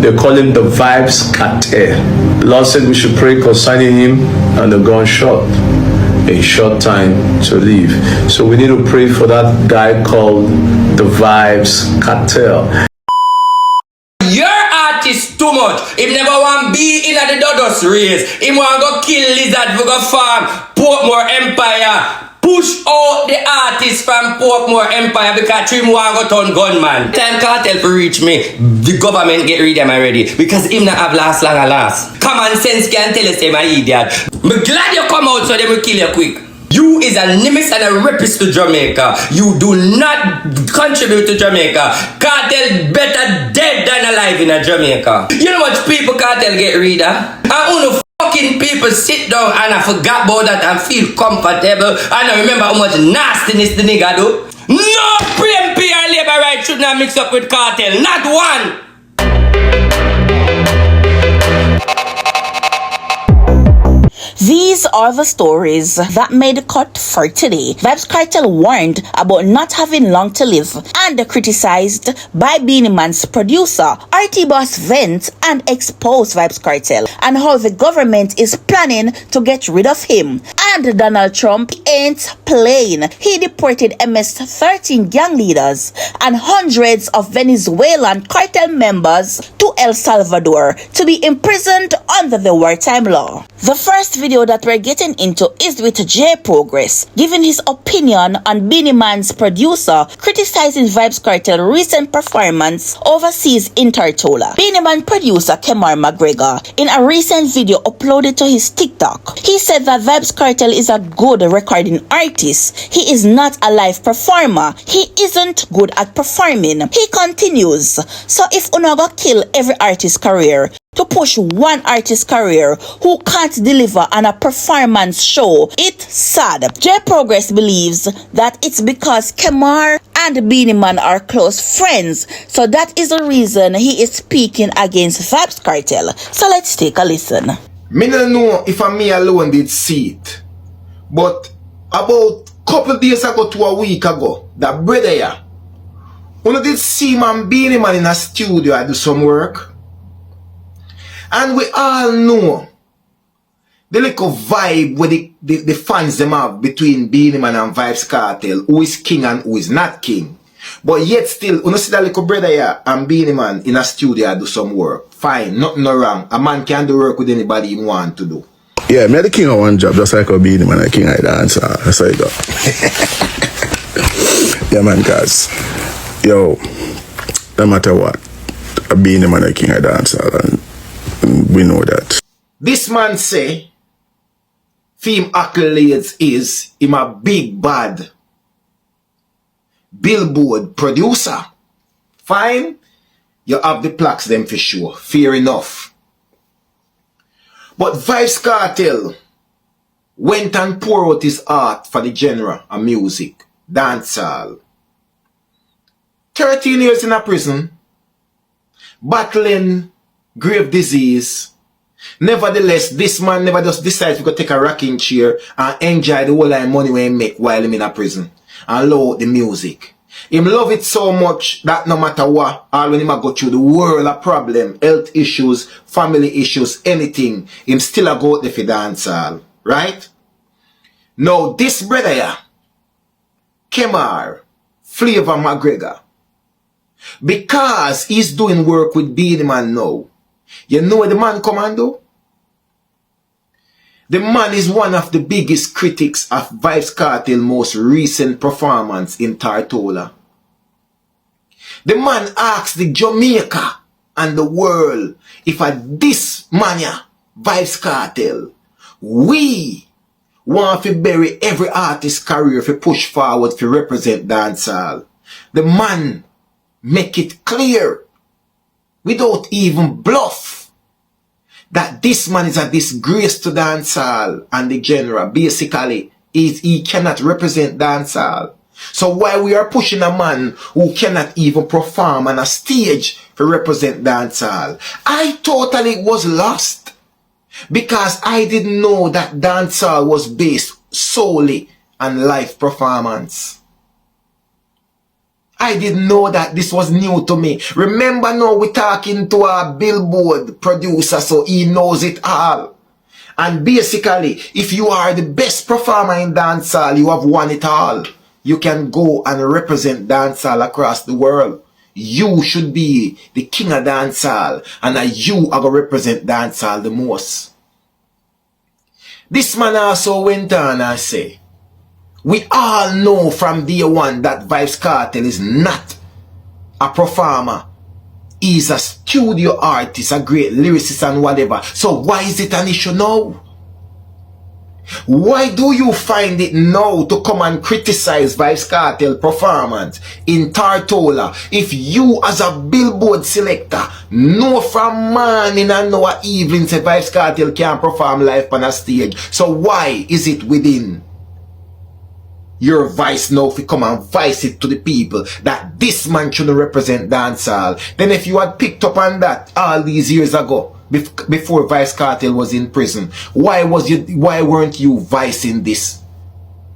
They call him the Vybz Kartel. The Lord said we should pray concerning him and the gunshot. A short time to live. So we need to pray for that guy called the Vybz Kartel. Your artist too much. Him never want be in the Dodos race. Him want go kill lizard for go farm. Portmore Empire. Push out the artist from Portmore Empire because him want go turn gunman. Time Cartel for reach me. The government get rid of him already because him not have last long a last. Common sense can tell us him an idiot. I'm glad you come out so they will kill you quick. You is a nemesis and a rapist to Jamaica. You do not contribute to Jamaica. Cartel better dead than alive in a Jamaica. You know much people Cartel get rid of? And who fucking people sit down and I forgot about that and feel comfortable and I remember how much nastiness the nigga do? No PMP or labor right should not mix up with Cartel. Not one. These are the stories that made the cut for today. Vybz Kartel warned about not having long to live and criticized by Beenie Man's producer, RT Boss vent and exposed Vybz Kartel and how the government is planning to get rid of him. And Donald Trump ain't playing. He deported MS-13 gang leaders and hundreds of Venezuelan cartel members to El Salvador to be imprisoned under the wartime law. The first video that we're getting into is with J Progress, giving his opinion on Beenie Man's producer criticizing Vybz Kartel's recent performance overseas in Tortola. Beenie Man producer Kemar McGregor, in a recent video uploaded to his TikTok, he said that Vybz Kartel is a good recording artist. He is not a live performer. He isn't good at performing. He continues, so if unaga kill every artist's career to push one artist's career who can't deliver on a performance show, it's sad. J Progress believes that it's because Kemar and Beenie Man are close friends, so that is the reason he is speaking against Vybz Kartel. So let's take a listen. Me don't know if me alone did see it, but about couple days ago to a week ago, that brother here, when did see man Beenie Man in a studio I do some work. And we all know the little vibe where the fans them have between Beenie Man and Vybz Kartel, who is king and who is not king. But yet still, when you see that little brother here and Beenie Man in a studio do some work, fine, nothing no wrong. A man can do work with anybody he want to do. Yeah, me the king of one job, just like a Beenie Man, the king of the dancer. That's how you go. Yeah man, guys. Yo, no matter what, a Beenie Man the king of the dancer, and we know that. This man say, theme accolades is him a big bad Billboard producer. Fine, you have the plaques them for sure, fair enough. But Vybz Kartel went and poured out his art for the genre of music, dancehall. 13 years in a prison, battling grave disease. Nevertheless, this man never just decides to go take a rocking chair and enjoy the whole of money when he make while him in a prison and love the music. Him love it so much that no matter what, all when him a go through the world of problem, health issues, family issues, anything, him still a go out there for dancehall, right? Now this brother here, Kemar Flavor McGregor, because he's doing work with Beenie Man now, you know what the man come and do? The man is one of the biggest critics of Vybz Kartel's most recent performance in Tortola. The man asks the Jamaica and the world if at this mania, Vybz Kartel, we want to bury every artist's career to push forward to represent dancehall. The man make it clear, without even bluff, that this man is a disgrace to dancehall and the genre. Basically, he cannot represent dancehall. So while we are pushing a man who cannot even perform on a stage to represent dancehall, I totally was lost because I didn't know that dancehall was based solely on live performance. I didn't know that. This was new to me. Remember now we're talking to a billboard producer, so he knows it all. And basically, if you are the best performer in dancehall, you have won it all. You can go and represent dancehall across the world. You should be the king of dancehall, and you are going to represent dancehall the most. This man also went on and said, we all know from day one that Vybz Kartel is not a performer. He's a studio artist, a great lyricist and whatever. So why is it an issue now? Why do you find it now to come and criticize Vybz Kartel performance in Tartola if you as a billboard selector know from morning and know evening say Vybz Kartel can't perform live on a stage? So why is it within your voice now if you come and voice it to the people that this man shouldn't represent dancehall? Then if you had picked up on that all these years ago, before Vybz Kartel was in prison, why weren't you voicing this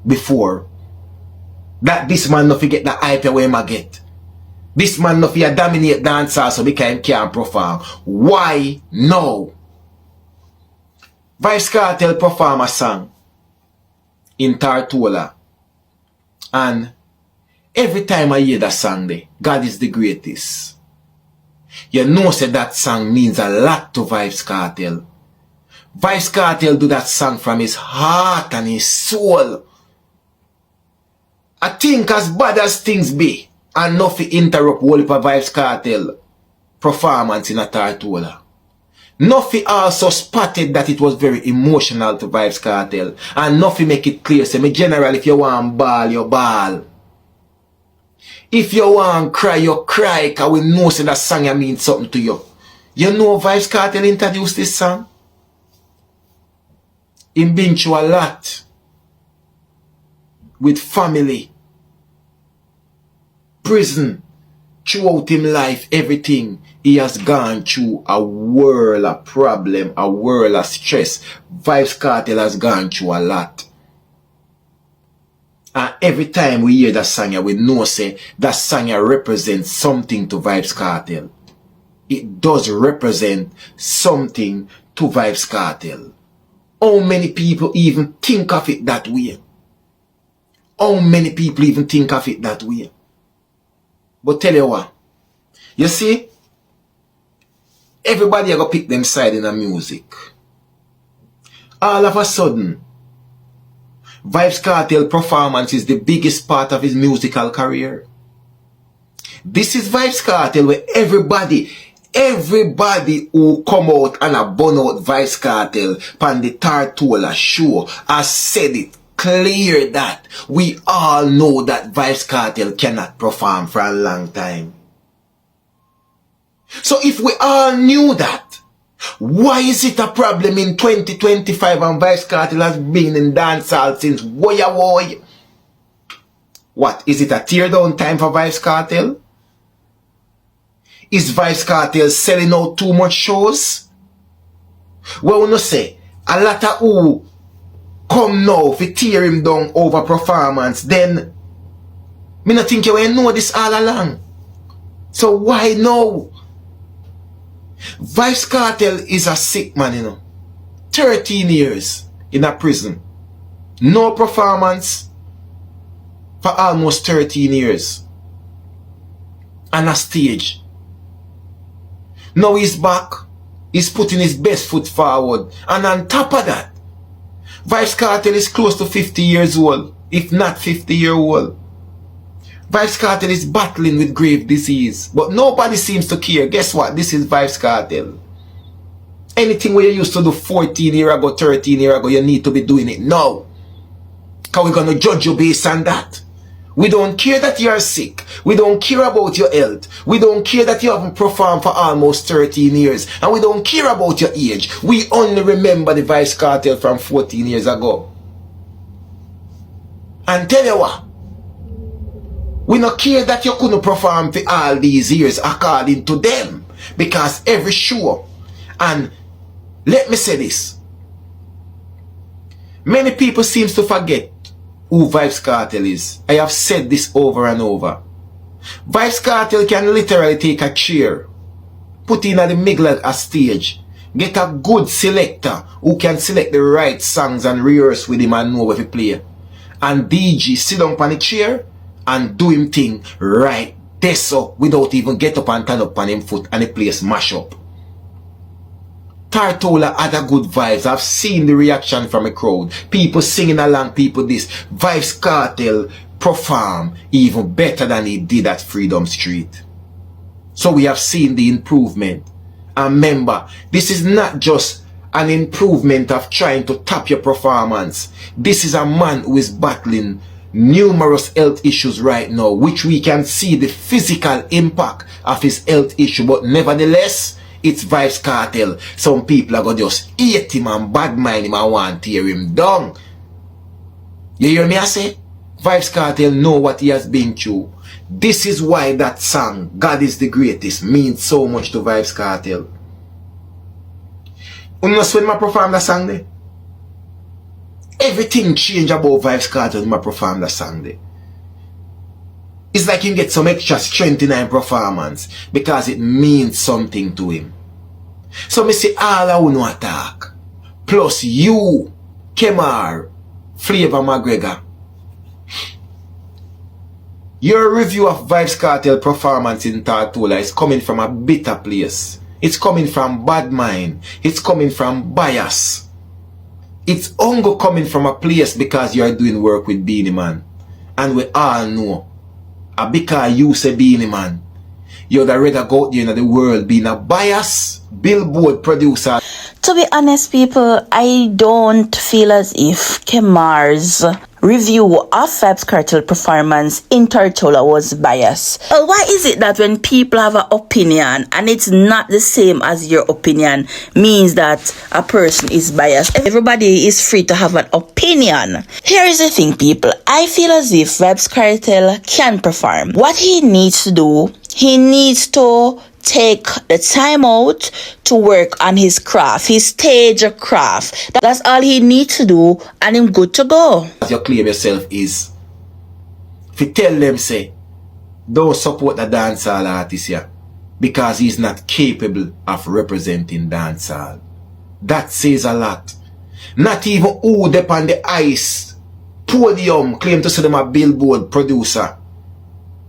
before? That this man no get the hype away him get. This man no dominate dancehall so because he can't perform. Why no? Vybz Kartel perform a song in Tartola. And every time I hear that song there, God is the greatest. You know say that song means a lot to Vybz Kartel. Vybz Kartel do that song from his heart and his soul. I think as bad as things be, and nothing interrupt whole heap of Vybz Kartel performance in a Tartola. Nothing also spotted that it was very emotional to Vybz Kartel. And nothing make it clear. Say, me general, if you want ball, you ball. If you want cry, you cry. Because we know say that song means something to you. You know Vybz Kartel introduced this song? He been through a lot. With family. Prison. Throughout him life, everything. He has gone through a world of problem, a world of stress. Vybz Kartel has gone through a lot. And every time we hear that song, we know say that song represents something to Vybz Kartel. It does represent something to Vybz Kartel. How many people even think of it that way? How many people even think of it that way? But tell you what, you see, everybody are going to pick them side in the music. All of a sudden, Vybz Kartel performance is the biggest part of his musical career. This is Vybz Kartel where everybody who come out and a burn out Vybz Kartel pan the Tartola show has said it clear that we all know that Vybz Kartel cannot perform for a long time. So if we all knew that, why is it a problem in 2025 and Vybz Kartel has been in dancehall since woy? What, is it a teardown time for Vybz Kartel? Is Vybz Kartel selling out too much shows? Well, we no say, a lot of who come now if tear him down over performance, then me not think you will know this all along. So why now? Vybz Kartel is a sick man, you know. 13 years in a prison. No performance for almost 13 years. On a stage. Now he's back. He's putting his best foot forward. And on top of that, Vybz Kartel is close to 50 years old, if not 50-year-old. Vybz Kartel is battling with grave disease, but nobody seems to care. Guess what? This is Vybz Kartel. Anything where you used to do 14 years ago, 13 years ago, you need to be doing it now. Because we're going to judge you based on that. We don't care that you are sick. We don't care about your health. We don't care that you haven't performed for almost 13 years. And we don't care about your age. We only remember the Vybz Kartel from 14 years ago. And tell you what, we don't care that you couldn't perform for all these years according to them. Because every show, and let me say this, many people seem to forget who Vybz Kartel is. I have said this over and over. Vybz Kartel can literally take a chair, put in at the middle of a stage, get a good selector who can select the right songs and rehearse with him and know what to play. And DJ sit down on the chair and do him thing right there so without even get up and turn up on him foot and the place mash up. Tartola had a good vibes. I've seen the reaction from a crowd. People singing along, people this. Vybz Kartel perform even better than he did at Freedom Street. So we have seen the improvement. And remember, this is not just an improvement of trying to tap your performance. This is a man who is battling numerous health issues right now, which we can see the physical impact of his health issue. But nevertheless, it's Vybz Kartel. Some people are going to just hate him and bad mind him and want to tear him down. You hear me I say? Vybz Kartel know what he has been through. This is why that song, God is the Greatest, means so much to Vybz Kartel. You know when I perform that song there? Everything changed about Vybz Kartel when I perform that song there. It's like you get some extra strength in our performance because it means something to him. So me say all I want to attack. Plus you, Kemar, Flavor McGregor. Your review of Vybz Kartel performance in Tartola is coming from a bitter place. It's coming from bad mind. It's coming from bias. It's only coming from a place because you are doing work with Beenie Man. And we all know. Because you say Beenie Man, you'd rather go out there in the world being a bias billboard producer. To be honest, people, I don't feel as if Kemar's review of Vybz Kartel performance in Tartola was biased. Well, why is it that when people have an opinion and it's not the same as your opinion means that a person is biased? Everybody is free to have an opinion. Here is the thing, people. I feel as if Vybz Kartel can perform. What he needs to do, he needs to take the time out to work on his craft, his stage craft. That's all he needs to do and him good to go. As you claim yourself is, if you tell them say, don't support the dancehall artist here because he's not capable of representing dancehall. That says a lot. Not even who up on the ice podium claim to say them a billboard producer.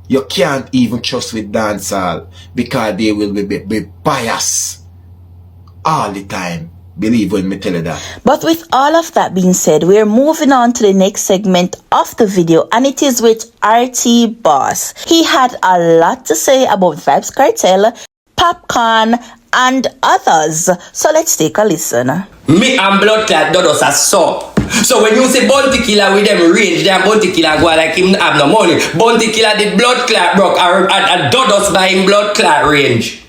You can't even trust with dancehall because they will be biased all the time. Believe when me tell you that. But with all of that being said, we're moving on to the next segment of the video, and it is with RT Boss. He had a lot to say about Vybz Kartel, Popcorn, and others. So let's take a listen. Me and blood clot dodos are so. So when you say Bounty Killer with them range, them Bounty Killer go like him have no money. Bounty Killer did blood clot broke a dodos by him blood clot range.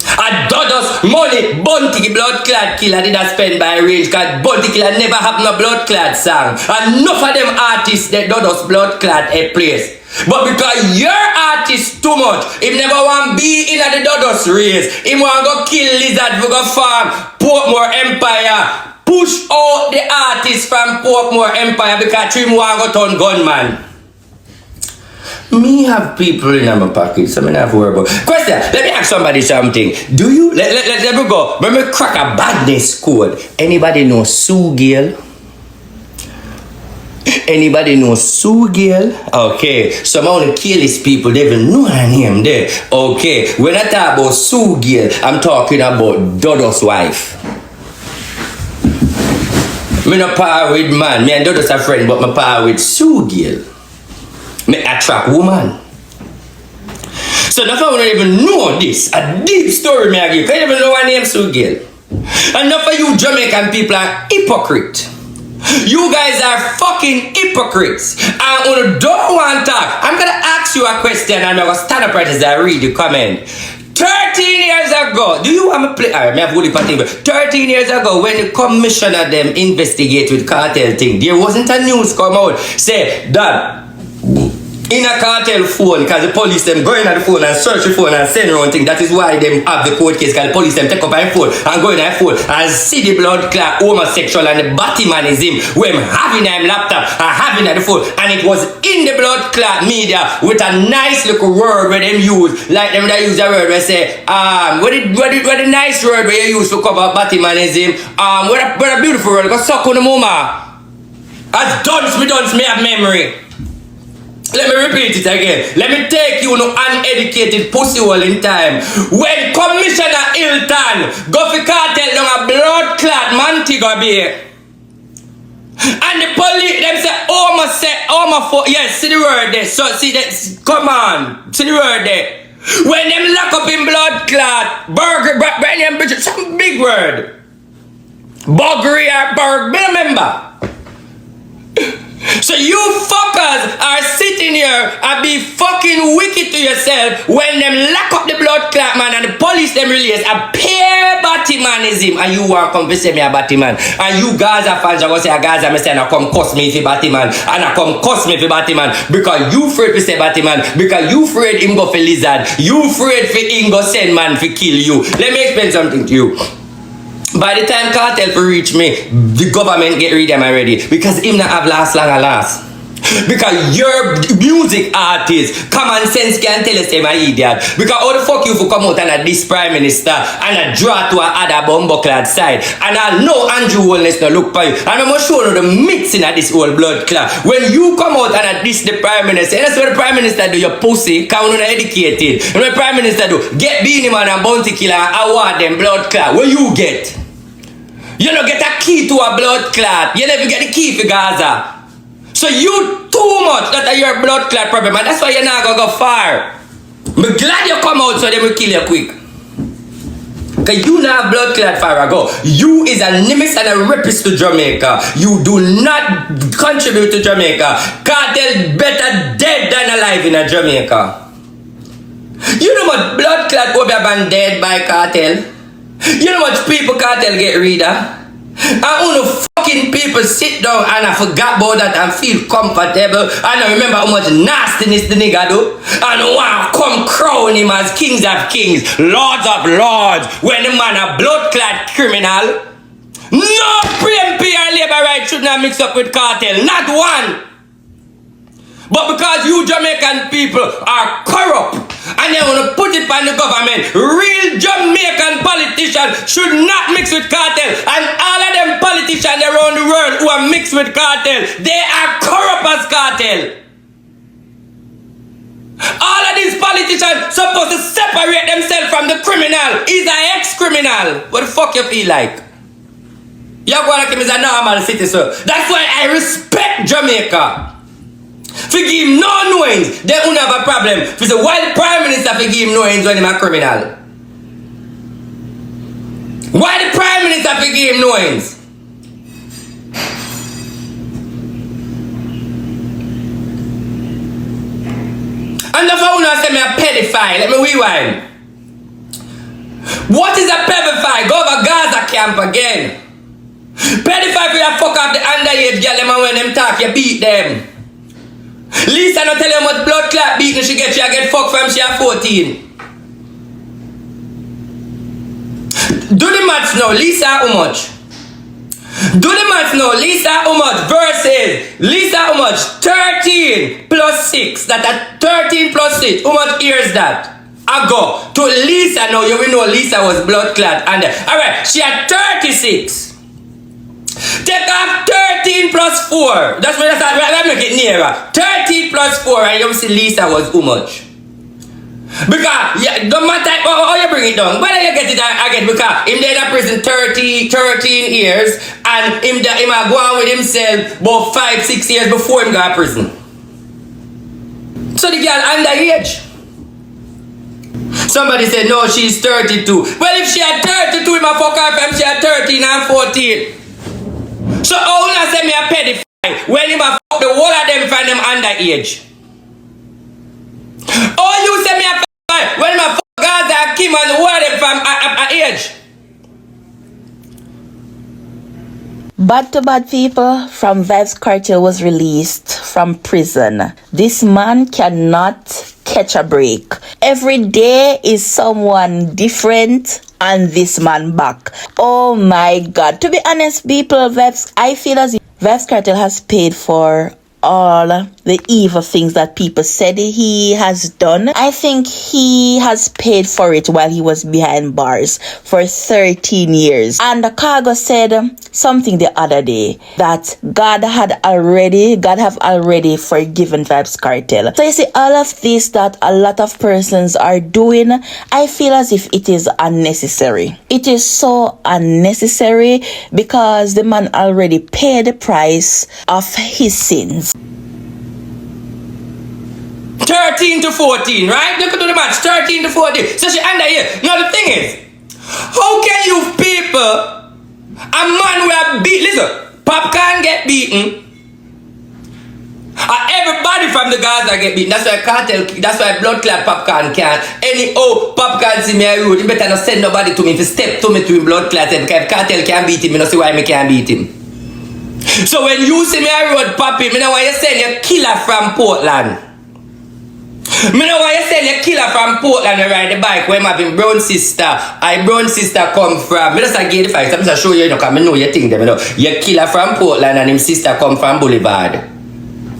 A dodos money Bounty blood clot killer did not spend by range cause Bounty Killer never have no blood clot song. And enough of them artists that dodos blood clot a place. But because your artist too much, him never want be in the dodos race. Him want go kill lizard for go farm, Portmore Empire. Push out the artist from Portmore Empire because him want go turn gunman. Me have people in my pocket, so I have to worry about. Question, let me ask somebody something. Do you, let me go, when me crack a badness code, anybody know Sue Gale? Anybody know Sue Gale? Okay, so I want to kill these people, they even know her name there. Okay, when I talk about Sue Gale, I'm talking about Dodo's wife. Me no power with man, me and Dodo's a friend, but my power with Sue Gale. Me attract woman. So enough of you don't even know this. A deep story me I give. You even know her name Sue Gale. Enough of you Jamaican people are hypocrite. You guys are fucking hypocrites. And when you don't want to talk, I'm gonna ask you a question and I'm gonna stand up right as I read the comment. 13 years ago, do you want to play? Alright, me have good thing. 13 years ago, when the commissioner them investigate with cartel thing, there wasn't a news come out say that in a cartel phone, because the police them go in at the phone and search the phone and send around things. That is why them have the court case, because the police them take up my phone and go in that phone and see the blood clot homosexual and the Batmanism where I'm having a laptop and having at the phone. And it was in the blood clot media with a nice little word where them use, like them that use a word where say, what the nice word where you use to cover Batmanism, what a beautiful word, because suck on the mama. As dunce me have memory. Let me repeat it again. Let me take you no uneducated pussy hole in time. When Commissioner Hilton go for cartel down a blood clot Montego Bay, and the police them say yes, see the word there. So see that, come on, see the word there. When them lock up in blood clot, burger, some big word. Buggery or burg, remember. So you fuckers are sitting here and be fucking wicked to yourself when them lock up the blood clot man and the police them release a pure Batmanism and you want come to say me a Batman. And you Gaza fans are going to say a Gaza me say I come cuss me for Batman and I come cuss me for Batman because you afraid to say Batman, because you afraid him go for lizard, you afraid for him go send man for kill you. Let me explain something to you. By the time Cartel for reach me, the government get rid of him already. Because him not have last long a last. Because your music artist, common sense can tell us I'm an idiot. Because how the fuck you for come out and this prime minister and a draw to a other bumbleclad side. And I know Andrew Holness no look for you. And I'm going to show you the mixing of this whole blood clot. When you come out and this the prime minister, and that's what the prime minister do, your pussy, because you're not educated. And what the prime minister do, get Beanie Man and Bounty Killer and award them blood clot. What you get? You don't get a key to a blood clot. You never get the key for Gaza. So you too much that are your blood clot problem. And that's why you're not going to go far. I'm glad you come out so they will kill you quick. Because you not blood clot far ago. You is a nimbus and a rapist to Jamaica. You do not contribute to Jamaica. Cartel better dead than alive in a Jamaica. You know what blood clot will be dead by Cartel? You know much people Cartel get rid of? And only fucking people sit down and I forgot about that and feel comfortable and I remember how much nastiness the nigga do and wow, come crown him as kings of kings, lords of lords, when the man a blood clot criminal. No PMP or labor rights should not mix up with Cartel, not one. But because you Jamaican people are corrupt and they want to put it on the government, real Jamaican politicians should not mix with Cartel. And all of them politicians around the world who are mixed with Cartel, they are corrupt as Cartel. All of these politicians supposed to separate themselves from the criminal. He's an ex-criminal. What the fuck you feel like? You're going to give me a normal citizen. That's why I respect Jamaica. Forgive him no knowings, they won't have a problem. If it's a white prime minister forgive him knowings when he's a criminal. Why the prime minister forgive him knowings? And the phone say me a pedophile. Let me rewind. What is a pedophile? Go over Gaza camp again. Pedophile for you fuck up the underage girl them and when them talk you beat them. Lisa not tell you how much blood clot beating she get fucked from she at 14. Do the maths now, Lisa how much? Do the maths now, Lisa how much versus Lisa how much? 13 plus 6. That at 13 plus 6. How much years that? I go to Lisa now, you will know Lisa was blood clot and alright, she had 36. Take off 13 plus 4. That's what I make it nearer. 13 plus 4 and you see Lisa was how much? Because yeah, no matter how you bring it down, whether you get it again because him there in prison 13 years and him a go on with himself about 5-6 years before him go to prison. So the girl underage. Somebody said no, she's 32. Well if she had 32 him a fuck her from she had 13 and 14. So how you say me a pedophile when him a fuck the whole of them from them underage? Oh, you say me a pedophile when him a fuck Gaza and Kim and the whole of them from age? Bad to bad people from Vybz Kartel was released from prison. This man cannot catch a break. Every day is someone different and this man back. Oh my God. To be honest, people, I feel as if Vybz Kartel has paid for all the evil things that people said he has done. I think he has paid for it while he was behind bars for 13 years. And Cargo said something the other day that God have already forgiven Vybz Kartel. So you see, all of this that a lot of persons are doing, I feel as if it is unnecessary. It is so unnecessary because the man already paid the price of his sins. 13 to 14, right? Look at the match, 13 to 14. So she under here. Now the thing is, how can you people, a man who have beat, listen, Popcorn get beaten, and everybody from the Gaza get beaten. That's why Cartel, that's why blood clot Popcorn can't. Any Popcorn see me a road, you better not send nobody to me to step to me to him blood clot. Because if Cartel can't beat him, you know see why me can't beat him. So when you see me a road popping, I know why you send your killer from Portland. Me know why you send your killer from Portland to ride the bike where I'm having brown sister. Brown sister come from. Me just give the facts. I'm just show you, because I know you think them. You know. Your killer from Portland and him sister come from Boulevard.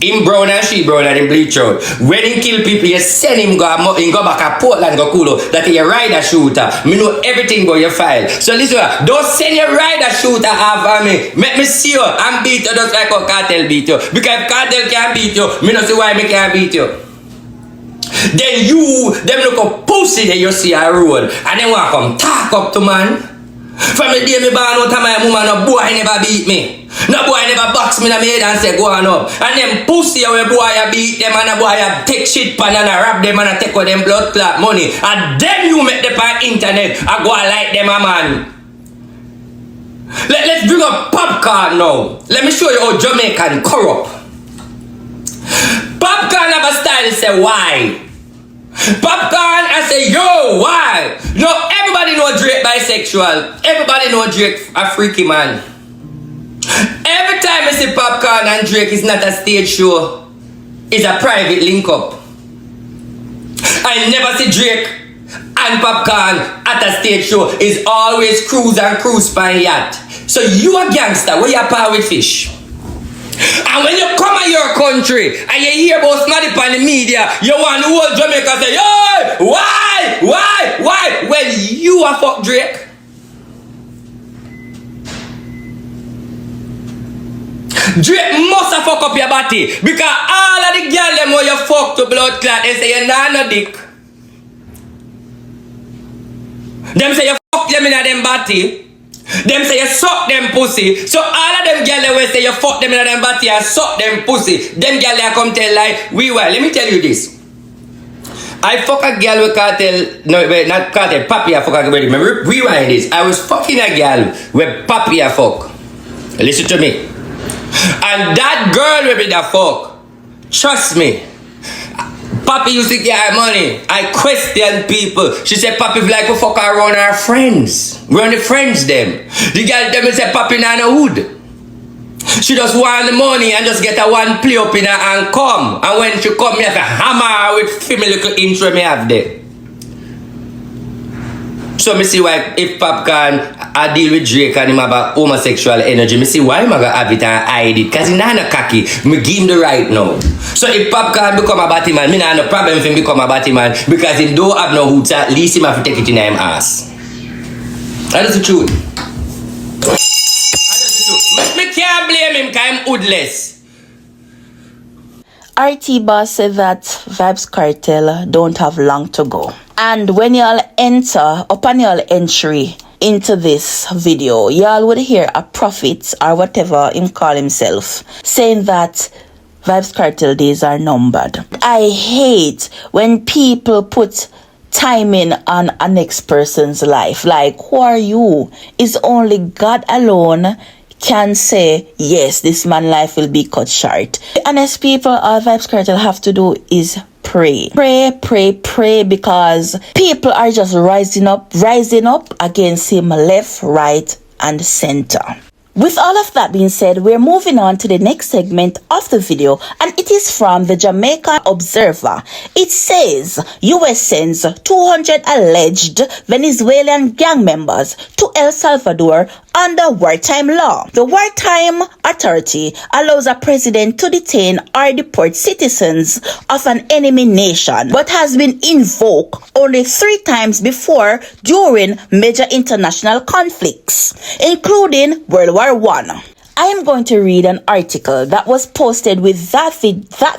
Him brown and she brown and him bleach out. When he kill people, you send him go back to Portland go cool out. That he a rider shooter. Me know everything about your file. So listen, don't send your rider shooter after me. Make me see you and beat you just like how Cartel beat you. Because if Cartel can't beat you, me not see why me can't beat you. Then you, them look up pussy that you see a road and then want to come talk up to man. From the day me born out of my woman, no boy never beat me. No boy never box me in the head and say go on up. And them pussy where boy you beat them and the boy you take shit pan and rap them and take with them blood clot money. And then you make them on internet and go and like them a man. Let's bring up Popcorn now. Let me show you how Jamaican corrupt. Popcorn have a style say why. Popcorn I say yo why. No, everybody know Drake bisexual. Everybody know Drake a freaky man. Every time I see Popcorn and Drake is not a stage show. It's a private link up. I never see Drake and Popcorn at a stage show. It's always cruise and cruise by yacht. So you a gangster where you par with fish. And when you come to your country and you hear about somebody on the media, you want the whole Jamaica say, hey, why? Well, you a fuck Drake. Drake must have fuck up your body because all of the girls them where you fuck to blood clot, they say you're not no dick. Them say you fuck them in them body. Them say you suck them pussy. So all of them girls will say you fuck them in them body and suck them pussy. Them girls they come tell like we were. Let me tell you this. I fuck a girl with Cartel. No, wait, not Cartel. Papi I fuck a girl. Rewind this. I was fucking a girl with Papi I fuck. Listen to me. And that girl will be the fuck. Trust me. Papi used to get her money. I question people. She said Papi like to fuck around her friends. Around the friends them. The girl them will say Papi na no hood. She just want the money and just get a one play up in her and come. And when she come, me have a hammer with female little intro me have there. So me see why if Popcorn I deal with Drake and him have a homosexual energy, me see why him a go have it and hide it. Cause he not no cocky. Me give him the right now. So if Popcorn become a batty man, me not no problem if him become a batty man because he don't have no hoods, at least him have to take it in him ass. That is the truth. That is the truth. Me can't blame him cause him hoodless. RT Boss said that Vybz Kartel don't have long to go. And when y'all enter, upon y'all entry into this video, y'all would hear a prophet or whatever him call himself saying that Vybz Kartel days are numbered. I hate when people put timing on a next person's life. Like, who are you? It's only God alone can say, yes, this man's life will be cut short. The honest people, all Vybz Kartel have to do is pray. Pray, because people are just rising up against him left, right, and center. With all of that being said, we're moving on to the next segment of the video, and it is from the Jamaican Observer. It says, US sends 200 alleged Venezuelan gang members to El Salvador under wartime law. The Wartime Authority allows a president to detain or deport citizens of an enemy nation, but has been invoked only 3 times before during major international conflicts, including World War I. I am going to read an article that was posted with that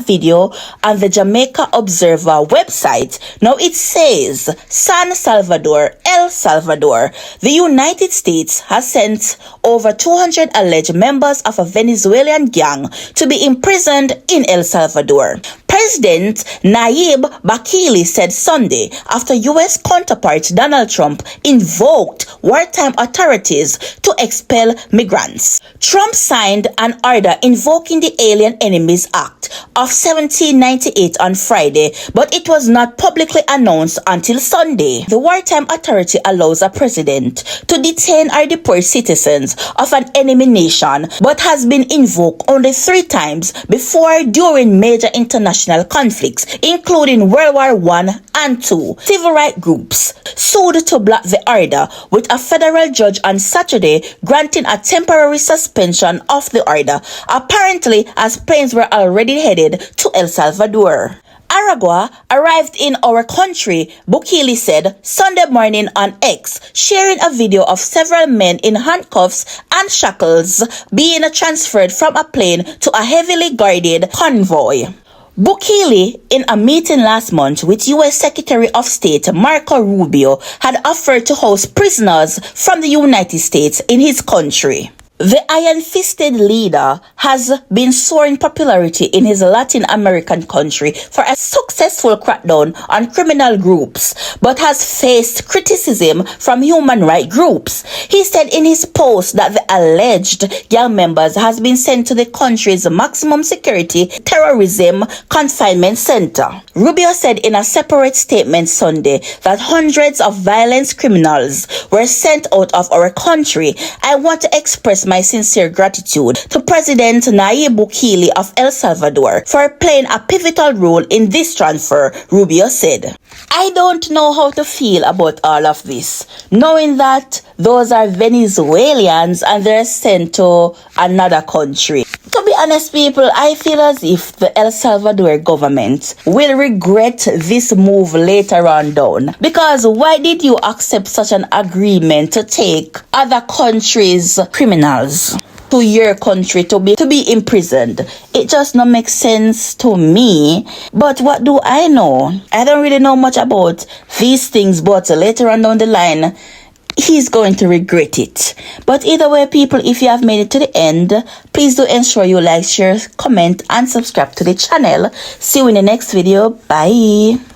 video on the Jamaica Observer website. Now it says, San Salvador, El Salvador. The United States has sent over 200 alleged members of a Venezuelan gang to be imprisoned in El Salvador. President Nayib Bukele said Sunday after U.S. counterpart Donald Trump invoked wartime authorities to expel migrants. Trump signed an order invoking the Alien Enemies Act of 1798 on Friday, but it was not publicly announced until Sunday. The Wartime Authority allows a president to detain or deport citizens of an enemy nation, but has been invoked only 3 times before during major international conflicts, including World War I and II. Civil rights groups sued to block the order, with a federal judge on Saturday granting a temporary suspension of the order, apparently as planes were already headed to El Salvador. Aragua arrived in our country, Bukele said Sunday morning on X, sharing a video of several men in handcuffs and shackles being transferred from a plane to a heavily guarded convoy. Bukele, in a meeting last month with U.S. Secretary of State Marco Rubio, had offered to host prisoners from the United States in his country. The iron-fisted leader has been soaring popularity in his Latin American country for a successful crackdown on criminal groups, but has faced criticism from human rights groups. He said in his post that the alleged gang members has been sent to the country's maximum security terrorism confinement center. Rubio said in a separate statement Sunday that hundreds of violent criminals were sent out of our country. I want to express my sincere gratitude to President Nayib Bukele of El Salvador for playing a pivotal role in this transfer, Rubio said. I don't know how to feel about all of this, knowing that those are Venezuelans and they're sent to another country. To be honest, people, I feel as if the El Salvador government will regret this move later on down. Because why did you accept such an agreement to take other countries' criminals to your country to be imprisoned? It just not make sense to me. But what do I know? I don't really know much about these things, but later on down the line, he's going to regret it. But either way, people, if you have made it to the end, please do ensure you like, share, comment, and subscribe to the channel. See you in the next video. Bye.